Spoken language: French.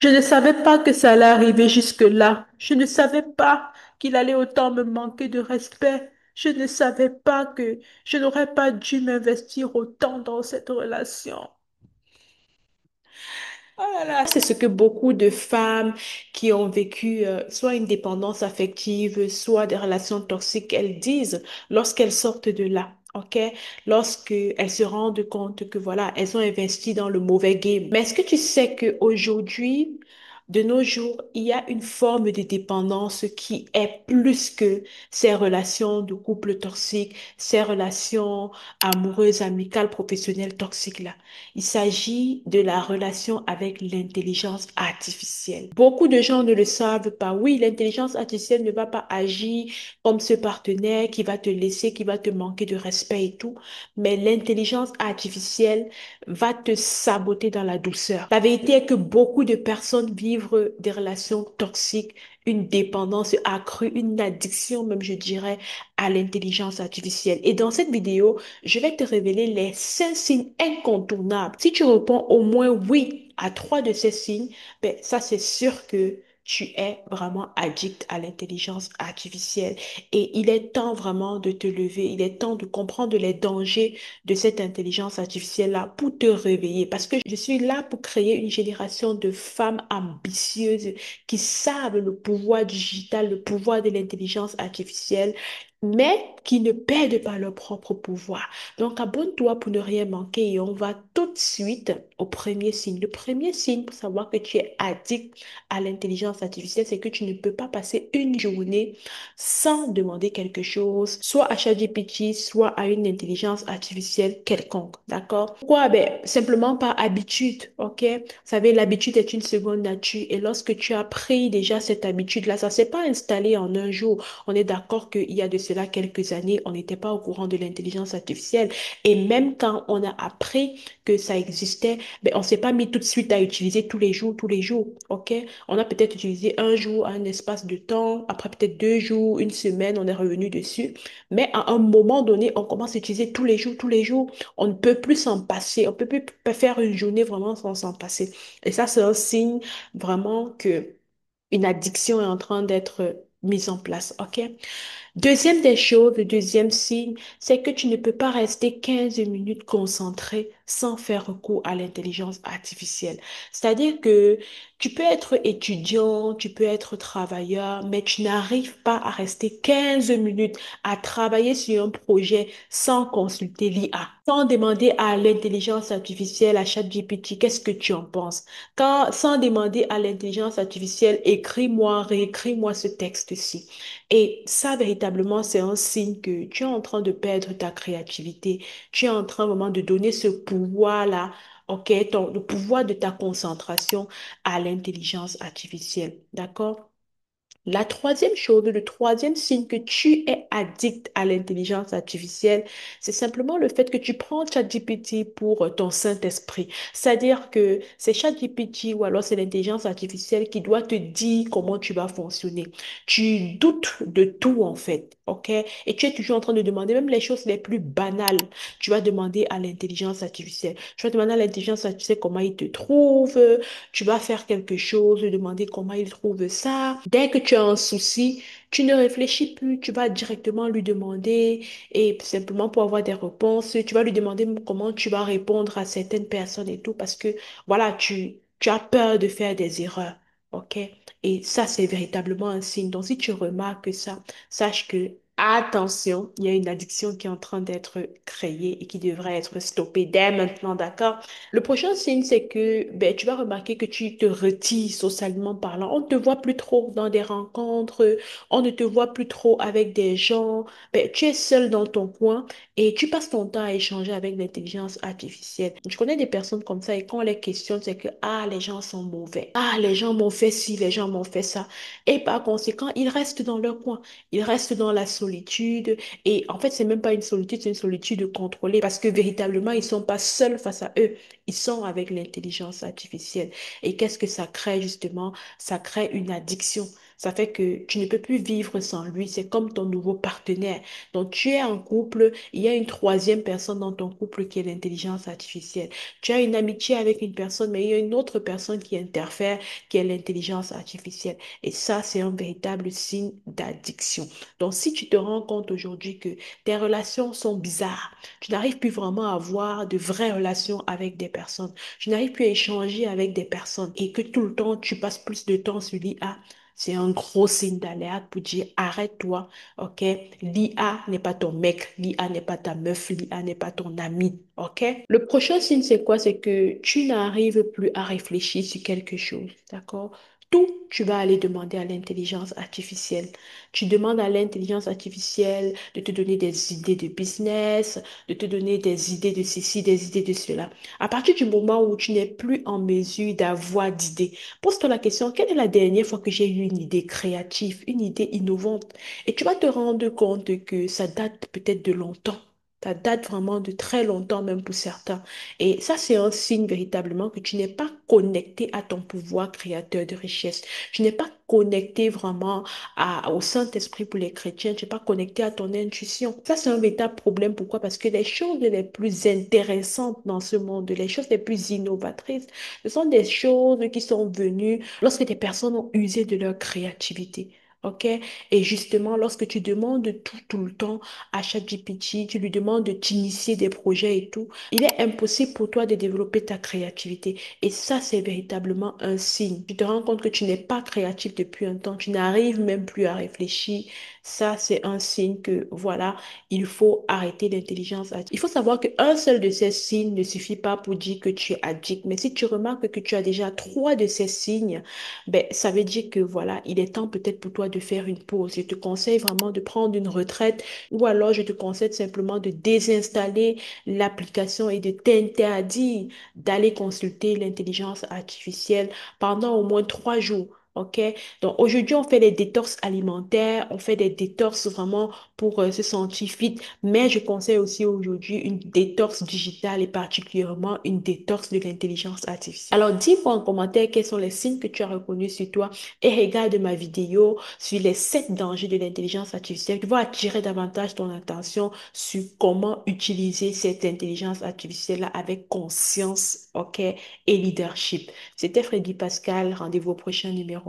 Je ne savais pas que ça allait arriver jusque-là. Je ne savais pas qu'il allait autant me manquer de respect. Je ne savais pas que je n'aurais pas dû m'investir autant dans cette relation. Oh là là, c'est ce que beaucoup de femmes qui ont vécu soit une dépendance affective, soit des relations toxiques, elles disent lorsqu'elles sortent de là. OK? Lorsqu'elles se rendent compte que voilà, elles ont investi dans le mauvais game. Mais est-ce que tu sais qu'aujourd'hui, de nos jours, il y a une forme de dépendance qui est plus que ces relations de couple toxiques, ces relations amoureuses, amicales, professionnelles toxiques là? Il s'agit de la relation avec l'intelligence artificielle. Beaucoup de gens ne le savent pas. Oui, l'intelligence artificielle ne va pas agir comme ce partenaire qui va te laisser, qui va te manquer de respect et tout, mais l'intelligence artificielle va te saboter dans la douceur. La vérité est que beaucoup de personnes vivent des relations toxiques, une dépendance accrue, une addiction même, je dirais, à l'intelligence artificielle. Et dans cette vidéo, je vais te révéler les 5 signes incontournables. Si tu réponds au moins oui à 3 de ces signes, ben, ça c'est sûr que tu es vraiment addict à l'intelligence artificielle. Et il est temps vraiment de te lever, il est temps de comprendre les dangers de cette intelligence artificielle-là pour te réveiller. Parce que je suis là pour créer une génération de femmes ambitieuses qui savent le pouvoir digital, le pouvoir de l'intelligence artificielle, mais qui ne perdent pas leur propre pouvoir. Donc, abonne-toi pour ne rien manquer et on va tout de suite au premier signe. Le premier signe pour savoir que tu es addict à l'intelligence artificielle, c'est que tu ne peux pas passer une journée sans demander quelque chose, soit à ChatGPT, soit à une intelligence artificielle quelconque. D'accord? Pourquoi? Ben, simplement par habitude. OK? Vous savez, l'habitude est une seconde nature et lorsque tu as pris déjà cette habitude-là, ça ne s'est pas installé en un jour. On est d'accord qu'il y a de cela quelques années, on n'était pas au courant de l'intelligence artificielle. Et même quand on a appris que ça existait, ben, on ne s'est pas mis tout de suite à utiliser tous les jours, tous les jours. OK? On a peut-être utilisé un jour, un espace de temps, après peut-être 2 jours, une semaine, on est revenu dessus. Mais à un moment donné, on commence à utiliser tous les jours, tous les jours. On ne peut plus s'en passer. On ne peut plus faire une journée vraiment sans s'en passer. Et ça, c'est un signe vraiment que une addiction est en train d'être mise en place. OK? Deuxième des choses, le deuxième signe, c'est que tu ne peux pas rester 15 minutes concentré sans faire recours à l'intelligence artificielle. C'est-à-dire que tu peux être étudiant, tu peux être travailleur, mais tu n'arrives pas à rester 15 minutes à travailler sur un projet sans consulter l'IA, sans demander à l'intelligence artificielle, à ChatGPT, qu'est-ce que tu en penses? Sans demander à l'intelligence artificielle, écris-moi, réécris-moi ce texte-ci. Et ça, véritablement, c'est un signe que tu es en train de perdre ta créativité. Tu es en train vraiment de donner ce pouvoir-là, OK, le pouvoir de ta concentration à l'intelligence artificielle. D'accord? La troisième chose, le troisième signe que tu es addict à l'intelligence artificielle, c'est simplement le fait que tu prends ChatGPT pour ton Saint-Esprit. C'est-à-dire que c'est ChatGPT ou alors c'est l'intelligence artificielle qui doit te dire comment tu vas fonctionner. Tu doutes de tout en fait, ok? Et tu es toujours en train de demander même les choses les plus banales. Tu vas demander à l'intelligence artificielle. Tu vas demander à l'intelligence artificielle comment il te trouve, tu vas faire quelque chose, lui demander comment il trouve ça. Dès que tu as un souci, tu ne réfléchis plus, tu vas directement lui demander et simplement pour avoir des réponses, tu vas lui demander comment tu vas répondre à certaines personnes et tout parce que voilà, tu as peur de faire des erreurs. OK? Et ça, c'est véritablement un signe. Donc, si tu remarques ça, sache que attention, il y a une addiction qui est en train d'être créée et qui devrait être stoppée dès maintenant, d'accord? Le prochain signe, c'est que ben, tu vas remarquer que tu te retires socialement parlant. On ne te voit plus trop dans des rencontres, on ne te voit plus trop avec des gens. Ben, tu es seul dans ton coin et tu passes ton temps à échanger avec l'intelligence artificielle. Je connais des personnes comme ça et quand on les questionne, c'est que ah, les gens sont mauvais. Ah, les gens m'ont fait ci, les gens m'ont fait ça. Et par conséquent, ils restent dans leur coin. Ils restent dans la solitude. Et en fait, c'est même pas une solitude, c'est une solitude contrôlée parce que véritablement, ils sont pas seuls face à eux. Ils sont avec l'intelligence artificielle. Et qu'est-ce que ça crée justement? Ça crée une addiction. Ça fait que tu ne peux plus vivre sans lui. C'est comme ton nouveau partenaire. Donc, tu es en couple, il y a une troisième personne dans ton couple qui est l'intelligence artificielle. Tu as une amitié avec une personne, mais il y a une autre personne qui interfère, qui est l'intelligence artificielle. Et ça, c'est un véritable signe d'addiction. Donc, si tu te rends compte aujourd'hui que tes relations sont bizarres, tu n'arrives plus vraiment à avoir de vraies relations avec des personnes, tu n'arrives plus à échanger avec des personnes et que tout le temps, tu passes plus de temps sur l'IA, c'est un gros signe d'alerte pour dire arrête-toi, ok? L'IA n'est pas ton mec, l'IA n'est pas ta meuf, l'IA n'est pas ton ami, ok? Le prochain signe, c'est quoi? C'est que tu n'arrives plus à réfléchir sur quelque chose, d'accord? Tout, tu vas aller demander à l'intelligence artificielle. Tu demandes à l'intelligence artificielle de te donner des idées de business, de te donner des idées de ceci, des idées de cela. À partir du moment où tu n'es plus en mesure d'avoir d'idées, pose-toi la question, quelle est la dernière fois que j'ai eu une idée créative, une idée innovante? Et tu vas te rendre compte que ça date peut-être de longtemps. Ça date vraiment de très longtemps, même pour certains. Et ça, c'est un signe véritablement que tu n'es pas connecté à ton pouvoir créateur de richesse. Tu n'es pas connecté vraiment au Saint-Esprit pour les chrétiens. Tu n'es pas connecté à ton intuition. Ça, c'est un véritable problème. Pourquoi? Parce que les choses les plus intéressantes dans ce monde, les choses les plus innovatrices, ce sont des choses qui sont venues lorsque des personnes ont usé de leur créativité. OK? Et justement, lorsque tu demandes tout le temps à ChatGPT, tu lui demandes de t'initier des projets et tout, il est impossible pour toi de développer ta créativité. Et ça, c'est véritablement un signe. Tu te rends compte que tu n'es pas créatif depuis un temps, tu n'arrives même plus à réfléchir. Ça, c'est un signe que, voilà, il faut arrêter l'intelligence artificielle. Il faut savoir qu'un seul de ces signes ne suffit pas pour dire que tu es addict. Mais si tu remarques que tu as déjà trois de ces signes, ben, ça veut dire que, voilà, il est temps peut-être pour toi de faire une pause. Je te conseille vraiment de prendre une retraite ou alors je te conseille simplement de désinstaller l'application et de t'interdire d'aller consulter l'intelligence artificielle pendant au moins 3 jours. OK? Donc aujourd'hui, on fait des détox alimentaires, on fait des détox vraiment pour se sentir fit, mais je conseille aussi aujourd'hui une détox digitale et particulièrement une détox de l'intelligence artificielle. Alors dis-moi en commentaire quels sont les signes que tu as reconnus sur toi et regarde ma vidéo sur les 7 dangers de l'intelligence artificielle qui vont attirer davantage ton attention sur comment utiliser cette intelligence artificielle-là avec conscience, OK, et leadership. C'était Freddy Pascal. Rendez-vous au prochain numéro.